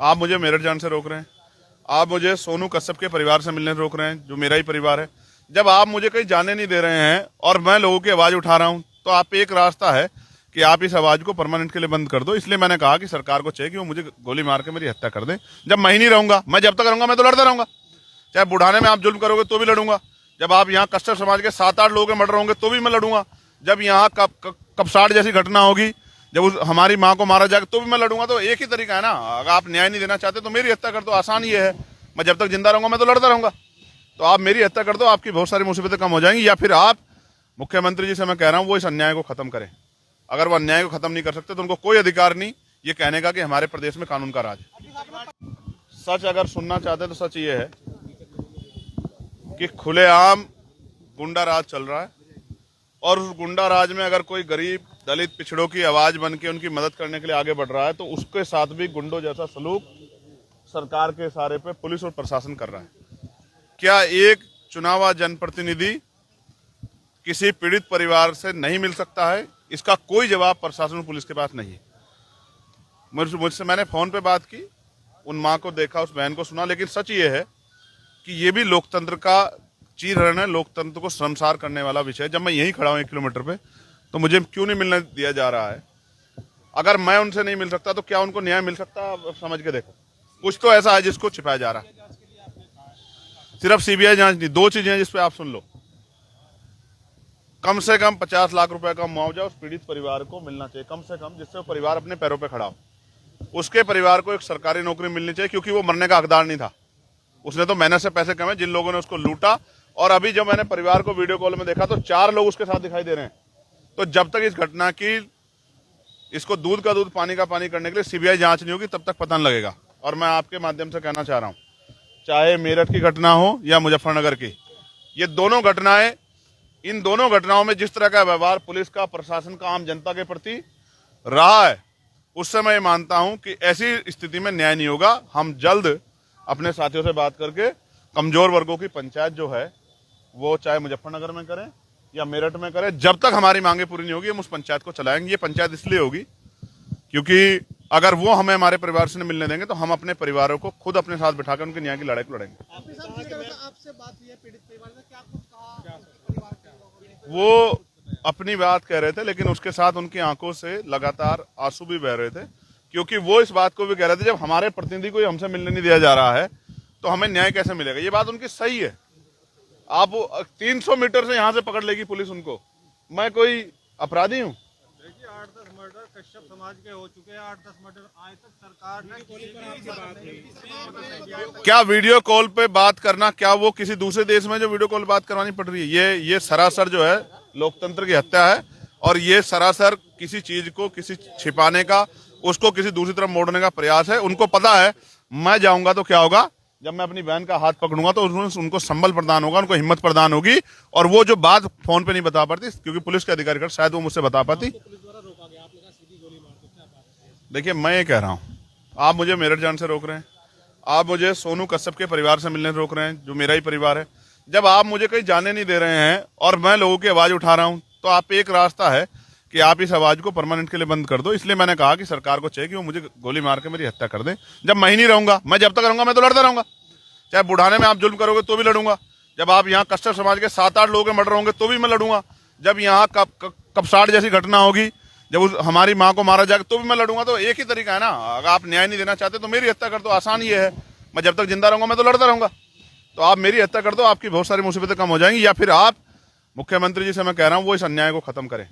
आप मुझे मेरठ जाने से रोक रहे हैं, आप मुझे सोनू कश्यप के परिवार से मिलने से रोक रहे हैं, जो मेरा ही परिवार है। जब आप मुझे कहीं जाने नहीं दे रहे हैं और मैं लोगों की आवाज उठा रहा हूं, तो आप एक रास्ता है कि आप इस आवाज को परमानेंट के लिए बंद कर दो। इसलिए मैंने कहा कि सरकार को चाहिए कि वो मुझे गोली मार के मेरी हत्या कर दे। जब मैं ही नहीं रहूंगा, मैं जब तक रहूंगा मैं तो लड़ता रहूंगा। चाहे बुढ़ाने में आप जुल्म करोगे तो भी लड़ूंगा। जब आप यहाँ कश्यप समाज के 7-8 लोगों के मर्डर होंगे तो भी मैं लड़ूंगा। जब यहाँ कपसाड़ जैसी घटना होगी, जब हमारी माँ को मारा जाएगा तो भी मैं लड़ूंगा। तो एक ही तरीका है ना, अगर आप न्याय नहीं देना चाहते तो मेरी हत्या कर दो। आसान ये है, मैं जब तक जिंदा रहूंगा मैं तो लड़ता रहूंगा। तो आप मेरी हत्या कर दो, आपकी बहुत सारी मुसीबतें कम हो जाएंगी। या फिर आप मुख्यमंत्री जी से मैं कह रहा हूं वो इस अन्याय को खत्म करें। अगर वो अन्याय को खत्म नहीं कर सकते तो उनको कोई अधिकार नहीं ये कहने का कि हमारे प्रदेश में कानून का राज है। सच अगर सुनना चाहते तो सच ये है कि खुलेआम गुंडा राज चल रहा है, और उस गुंडा राज में अगर कोई गरीब दलित पिछड़ों की आवाज बन के उनकी मदद करने के लिए आगे बढ़ रहा है तो उसके साथ भी गुंडों जैसा सलूक सरकार के इशारे पे पुलिस और प्रशासन कर रहा है। क्या एक चुनावा जनप्रतिनिधि किसी पीड़ित परिवार से नहीं मिल सकता है? इसका कोई जवाब प्रशासन और पुलिस के पास नहीं है। मुझसे मैंने फोन पे बात की, उन माँ को देखा, उस बहन को सुना, लेकिन सच ये है कि ये भी लोकतंत्र का चीरहरण है, लोकतंत्र को शर्मसार करने वाला विषय है। जब मैं यहीं खड़ा हूँ 1 किलोमीटर पे, तो मुझे क्यों नहीं मिलने दिया जा रहा है? अगर मैं उनसे नहीं मिल सकता तो क्या उनको न्याय मिल सकता? अब समझ के देखो, कुछ तो ऐसा है जिसको छिपाया जा रहा है। सिर्फ सीबीआई जांच नहीं, 2 चीजें हैं जिसपे आप सुन लो। कम से कम 50 लाख रुपए का मुआवजा उस पीड़ित परिवार को मिलना चाहिए, कम से कम, जिससे वो परिवार अपने पैरों पे खड़ा हो। उसके परिवार को एक सरकारी नौकरी मिलनी चाहिए, क्योंकि वो मरने का हकदार नहीं था। उसने तो मेहनत से पैसे कमाए, जिन लोगों ने उसको लूटा। और अभी जब मैंने परिवार को वीडियो कॉल में देखा तो 4 लोग उसके साथ दिखाई दे रहे हैं। तो जब तक इस घटना की, इसको दूध का दूध पानी का पानी करने के लिए सीबीआई जांच नहीं होगी, तब तक पता नहीं लगेगा। और मैं आपके माध्यम से कहना चाह रहा हूं, चाहे मेरठ की घटना हो या मुजफ्फरनगर की, ये दोनों घटनाएं, इन दोनों घटनाओं में जिस तरह का व्यवहार पुलिस का, प्रशासन का आम जनता के प्रति रहा है, उससे मैं ये मानता हूं कि ऐसी स्थिति में न्याय नहीं होगा। हम जल्द अपने साथियों से बात करके कमजोर वर्गों की पंचायत जो है वो चाहे मुजफ्फरनगर में करें या मेरठ में करें, जब तक हमारी मांगे पूरी नहीं होगी हम उस पंचायत को चलाएंगे। ये पंचायत इसलिए होगी क्योंकि अगर वो हमें हमारे परिवार से मिलने देंगे तो हम अपने परिवारों को खुद अपने साथ बिठाकर उनके न्याय की लड़ाई को लड़ेंगे। वो अपनी बात कह रहे थे, लेकिन उसके साथ उनकी आंखों से लगातार आंसू भी बह रहे थे, क्योंकि वो इस बात को भी कह रहे थे जब हमारे प्रतिनिधि को हमसे मिलने नहीं दिया जा रहा है तो हमें न्याय कैसे मिलेगा। ये बात उनकी सही है। आप 300 मीटर से यहां से पकड़ लेगी पुलिस उनको, मैं कोई अपराधी हूं? देखिए 8-10 मर्डर कश्यप समाज के हो चुके हैं, 8-10 मर्डर आज तक सरकार ने क्या वीडियो कॉल पे बात करना, क्या वो किसी दूसरे देश में जो वीडियो कॉल बात करवानी पड़ रही है? ये सरासर जो है लोकतंत्र की हत्या है, और ये सरासर किसी चीज को किसी छिपाने का, उसको किसी दूसरी तरफ मोड़ने का प्रयास है। उनको पता है मैं जाऊंगा तो क्या होगा, जब मैं अपनी बहन का हाथ पकड़ूंगा तो उनको संबल प्रदान होगा, उनको हिम्मत प्रदान होगी, और वो जो बात फोन पे नहीं बता पाती क्योंकि पुलिस के अधिकारी कर, शायद वो मुझसे बता पाती। देखिए मैं ये कह रहा हूँ, आप मुझे मेरठ जाने से रोक रहे हैं, आप मुझे सोनू कश्यप के परिवार से मिलने से रोक रहे हैं, जो मेरा ही परिवार है। जब आप मुझे कहीं जाने नहीं दे रहे हैं और मैं लोगों की आवाज उठा रहा हूं, तो आप एक रास्ता है कि आप इस आवाज को परमानेंट के लिए बंद कर दो। इसलिए मैंने कहा कि सरकार को चाहिए कि वो मुझे गोली मार के मेरी हत्या कर दे। जब मैं ही नहीं रहूंगा, मैं जब तक रहूंगा मैं तो लड़ता रहूंगा। चाहे बुढ़ाने में आप जुल्म करोगे तो भी लड़ूंगा। जब आप यहाँ कश्यप समाज के 7-8 लोगों के मर्डर होंगे तो भी मैं लड़ूंगा। जब यहाँ कपसाड़ जैसी घटना होगी, जब हमारी माँ को मारा जाएगा तो भी मैं लड़ूंगा। तो एक ही तरीका है ना, अगर आप न्याय नहीं देना चाहते तो मेरी हत्या कर दो। आसान ये है, मैं जब तक जिंदा रहूंगा मैं तो लड़ता रहूंगा। तो आप मेरी हत्या कर दो, आपकी बहुत सारी मुसीबतें कम हो जाएंगी। या फिर आप मुख्यमंत्री जी से मैं कह रहा हूं वो इस अन्याय को खत्म करें।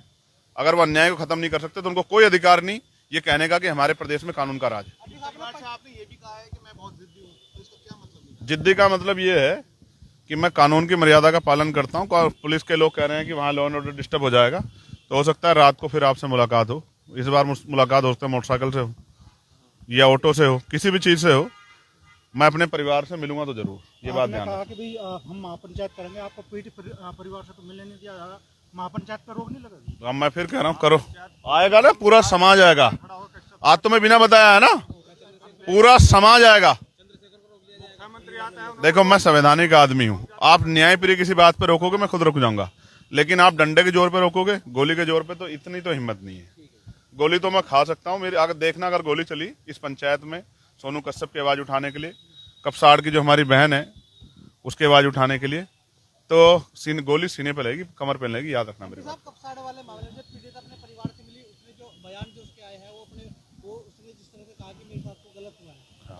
अगर वो अन्याय को खत्म नहीं कर सकते तो उनको कोई अधिकार नहीं ये कहने का कि हमारे प्रदेश में कानून का राज है। आपने ये भी कहा है कि मैं बहुत जिद्दी हूँ, तो इसका क्या मतलब? जिद्दी का मतलब ये है कि मैं कानून की मर्यादा का पालन करता हूँ। पुलिस के लोग कह रहे हैं कि वहाँ लॉ एंड ऑर्डर डिस्टर्ब हो जाएगा, तो हो सकता है रात को फिर आपसे मुलाकात हो। इस बार मुलाकात हो सकता है मोटरसाइकिल से हो या ऑटो से हो, किसी भी चीज से हो। मैं अपने परिवार से मिलूंगा तो जरूर, ये बात ध्यान कहा कि भाई हम महापंचायत करेंगे, आपको पीड़ित परिवार से तो मिलने नहीं दिया जाएगा, महापंचायत पर रोक नहीं लगेगी? अब मैं फिर कह रहा हूँ करो, आएगा ना, पूरा समाज आएगा। आज तो मैं बिना बताया है ना, पूरा समाज आएगा। देखो मैं संवैधानिक आदमी हूँ, आप न्याय प्रिय किसी बात पे रोकोगे मैं खुद रुक जाऊंगा, लेकिन आप डंडे के जोर पे रोकोगे, गोली के जोर पे, तो इतनी तो हिम्मत नहीं है। गोली तो मैं खा सकता हूँ, मेरी अगर देखना, अगर गोली चली इस पंचायत में सोनू कश्यप की आवाज़ उठाने के लिए, कपसाड़ की जो हमारी बहन है उसकी आवाज़ उठाने के लिए, तो गोली सीने पे लगेगी, कमर पे लगेगी, याद रखना मेरी बात। कपसाड़ वाले मामले में जब पीड़ित अपने परिवार से मिली, उसने जो बयान जो उसके आए हैं वो उसने जिस तरह से कहा कि मेरे साथ तो गलत हुआ है,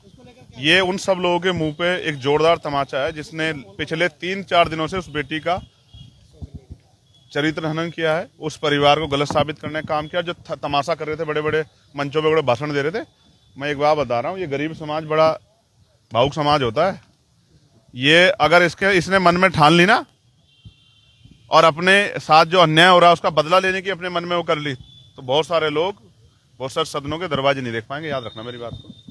उसको लेकर क्या? ये उन सब लोगों के मुंह पे एक जोरदार तमाचा है जिसने पिछले 3-4 दिनों से उस बेटी का चरित्र हनन किया है, उस परिवार को गलत साबित करने का काम किया। जो तमाशा कर रहे थे, बड़े बड़े मंचों पे बड़े भाषण दे रहे थे, मैं एक बात बता रहा हूँ, ये गरीब समाज बड़ा भावुक समाज होता है। ये अगर इसने मन में ठान ली ना और अपने साथ जो अन्याय हो रहा है उसका बदला लेने की अपने मन में वो कर ली, तो बहुत सारे लोग बहुत सारे सदनों के दरवाजे नहीं देख पाएंगे, याद रखना मेरी बात को।